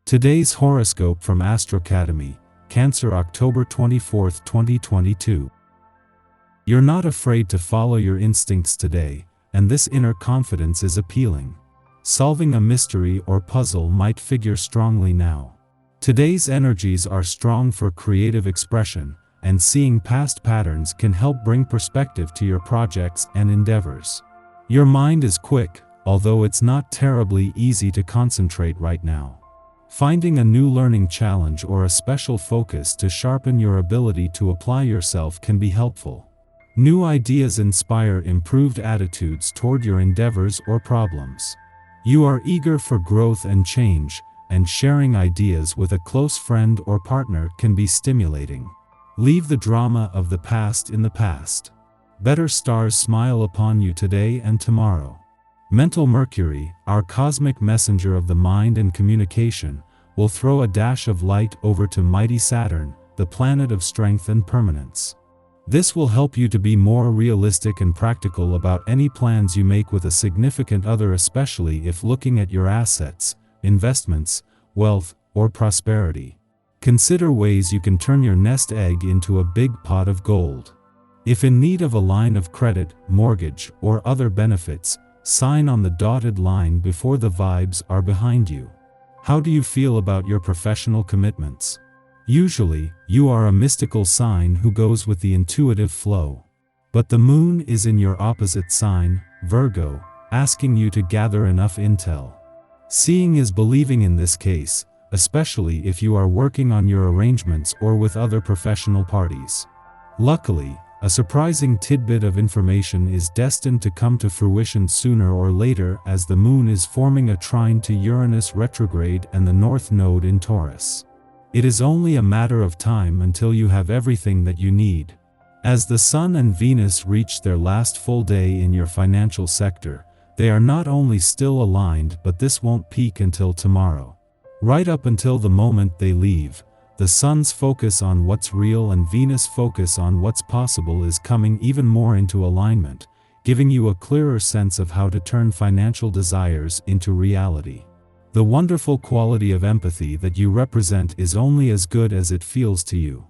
Today's horoscope from Astrocademy, Cancer, October 24, 2022. You're not afraid to follow your instincts today, and this inner confidence is appealing. Solving a mystery or puzzle might figure strongly now. Today's energies are strong for creative expression, and seeing past patterns can help bring perspective to your projects and endeavors. Your mind is quick, although it's not terribly easy to concentrate right now. Finding a new learning challenge or a special focus to sharpen your ability to apply yourself can be helpful. New ideas inspire improved attitudes toward your endeavors or problems. You are eager for growth and change, and sharing ideas with a close friend or partner can be stimulating. Leave the drama of the past in the past. Better stars smile upon you today and tomorrow. Mental Mercury, our cosmic messenger of the mind and communication, will throw a dash of light over to mighty Saturn, the planet of strength and permanence. This will help you to be more realistic and practical about any plans you make with a significant other, especially if looking at your assets, investments, wealth, or prosperity. Consider ways you can turn your nest egg into a big pot of gold. If in need of a line of credit, mortgage, or other benefits, sign on the dotted line before the vibes are behind you. How do you feel about your professional commitments? Usually, you are a mystical sign who goes with the intuitive flow. But the moon is in your opposite sign, Virgo, asking you to gather enough intel. Seeing is believing in this case, especially if you are working on your arrangements or with other professional parties. Luckily, a surprising tidbit of information is destined to come to fruition sooner or later, as the moon is forming a trine to Uranus retrograde and the North Node in Taurus. It is only a matter of time until you have everything that you need. As the Sun and Venus reach their last full day in your financial sector, they are not only still aligned, but this won't peak until tomorrow. Right up until the moment they leave, the Sun's focus on what's real and Venus' focus on what's possible is coming even more into alignment, giving you a clearer sense of how to turn financial desires into reality. The wonderful quality of empathy that you represent is only as good as it feels to you.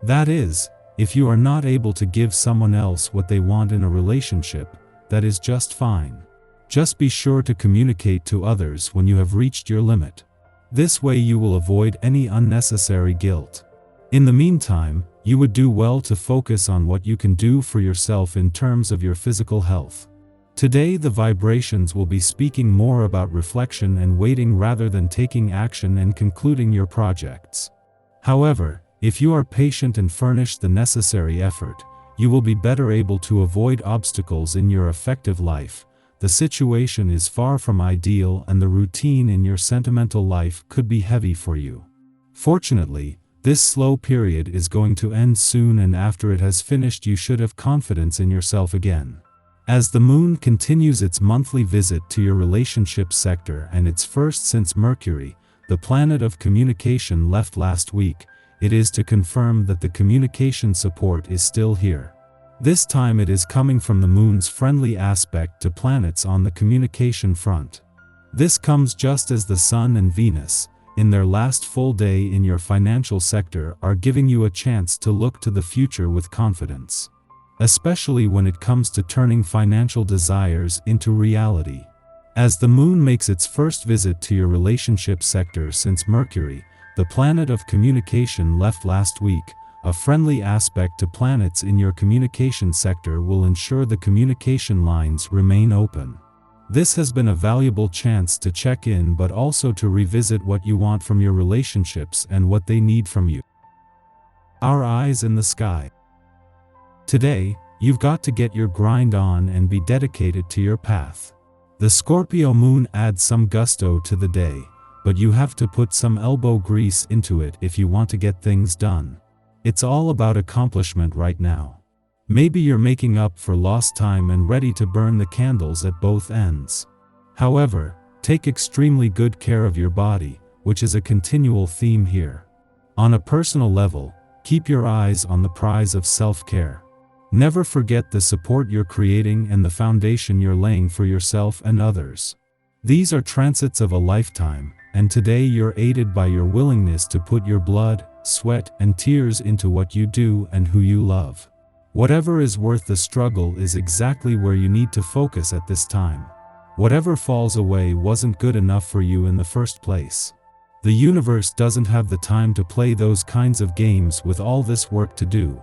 That is, if you are not able to give someone else what they want in a relationship, that is just fine. Just be sure to communicate to others when you have reached your limit. This way you will avoid any unnecessary guilt. In the meantime, you would do well to focus on what you can do for yourself in terms of your physical health. Today the vibrations will be speaking more about reflection and waiting rather than taking action and concluding your projects. However, if you are patient and furnish the necessary effort, you will be better able to avoid obstacles in your effective life. The situation is far from ideal and the routine in your sentimental life could be heavy for you. Fortunately, this slow period is going to end soon, and after it has finished you should have confidence in yourself again. As the moon continues its monthly visit to your relationship sector, and its first since Mercury, the planet of communication, left last week, it is to confirm that the communication support is still here. This time it is coming from the moon's friendly aspect to planets on the communication front. This comes just as the Sun and Venus, in their last full day in your financial sector, are giving you a chance to look to the future with confidence. Especially when it comes to turning financial desires into reality. As the moon makes its first visit to your relationship sector since Mercury, the planet of communication, left last week, a friendly aspect to planets in your communication sector will ensure the communication lines remain open. This has been a valuable chance to check in, but also to revisit what you want from your relationships and what they need from you. Our eyes in the sky. Today, you've got to get your grind on and be dedicated to your path. The Scorpio moon adds some gusto to the day, but you have to put some elbow grease into it if you want to get things done. It's all about accomplishment right now. Maybe you're making up for lost time and ready to burn the candles at both ends. However, take extremely good care of your body, which is a continual theme here. On a personal level, keep your eyes on the prize of self-care. Never forget the support you're creating and the foundation you're laying for yourself and others. These are transits of a lifetime, and today you're aided by your willingness to put your blood, sweat, and tears into what you do and who you love. Whatever is worth the struggle is exactly where you need to focus at this time. Whatever falls away wasn't good enough for you in the first place. The universe doesn't have the time to play those kinds of games with all this work to do.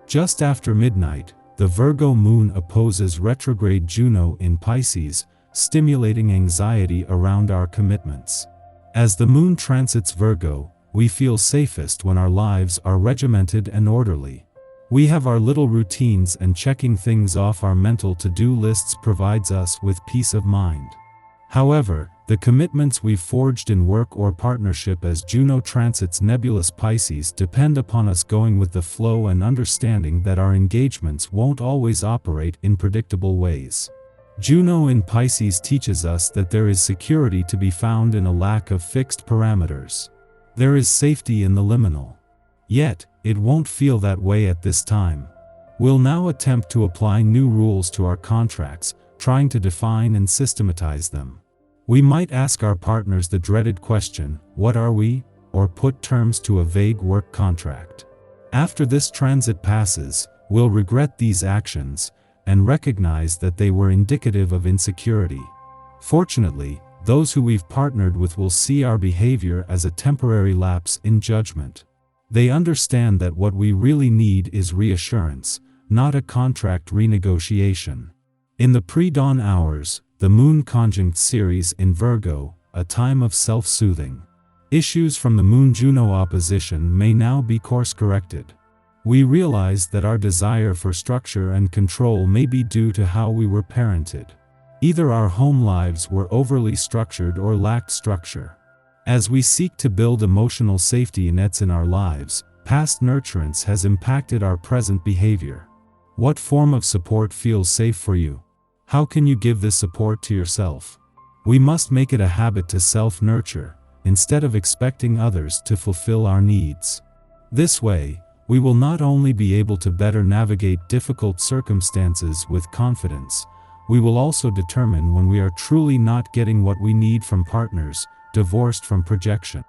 Just after midnight, the Virgo moon opposes retrograde Juno in Pisces, stimulating anxiety around our commitments. As the moon transits Virgo, we feel safest when our lives are regimented and orderly. We have our little routines, and checking things off our mental to-do lists provides us with peace of mind. However, the commitments we've forged in work or partnership as Juno transits nebulous Pisces depend upon us going with the flow and understanding that our engagements won't always operate in predictable ways. Juno in Pisces teaches us that there is security to be found in a lack of fixed parameters. There is safety in the liminal. Yet, it won't feel that way at this time. We'll now attempt to apply new rules to our contracts, trying to define and systematize them. We might ask our partners the dreaded question, "What are we?" or put terms to a vague work contract. After this transit passes, we'll regret these actions and recognize that they were indicative of insecurity. Fortunately, those who we've partnered with will see our behavior as a temporary lapse in judgment. They understand that what we really need is reassurance, not a contract renegotiation. In the pre-dawn hours, the moon conjunct Ceres in Virgo, a time of self-soothing. Issues from the moon-Juno opposition may now be course-corrected. We realize that our desire for structure and control may be due to how we were parented. Either our home lives were overly structured or lacked structure. As we seek to build emotional safety nets in our lives, past nurturance has impacted our present behavior. What form of support feels safe for you? How can you give this support to yourself? We must make it a habit to self-nurture, instead of expecting others to fulfill our needs. This way, we will not only be able to better navigate difficult circumstances with confidence, we will also determine when we are truly not getting what we need from partners, divorced from projection.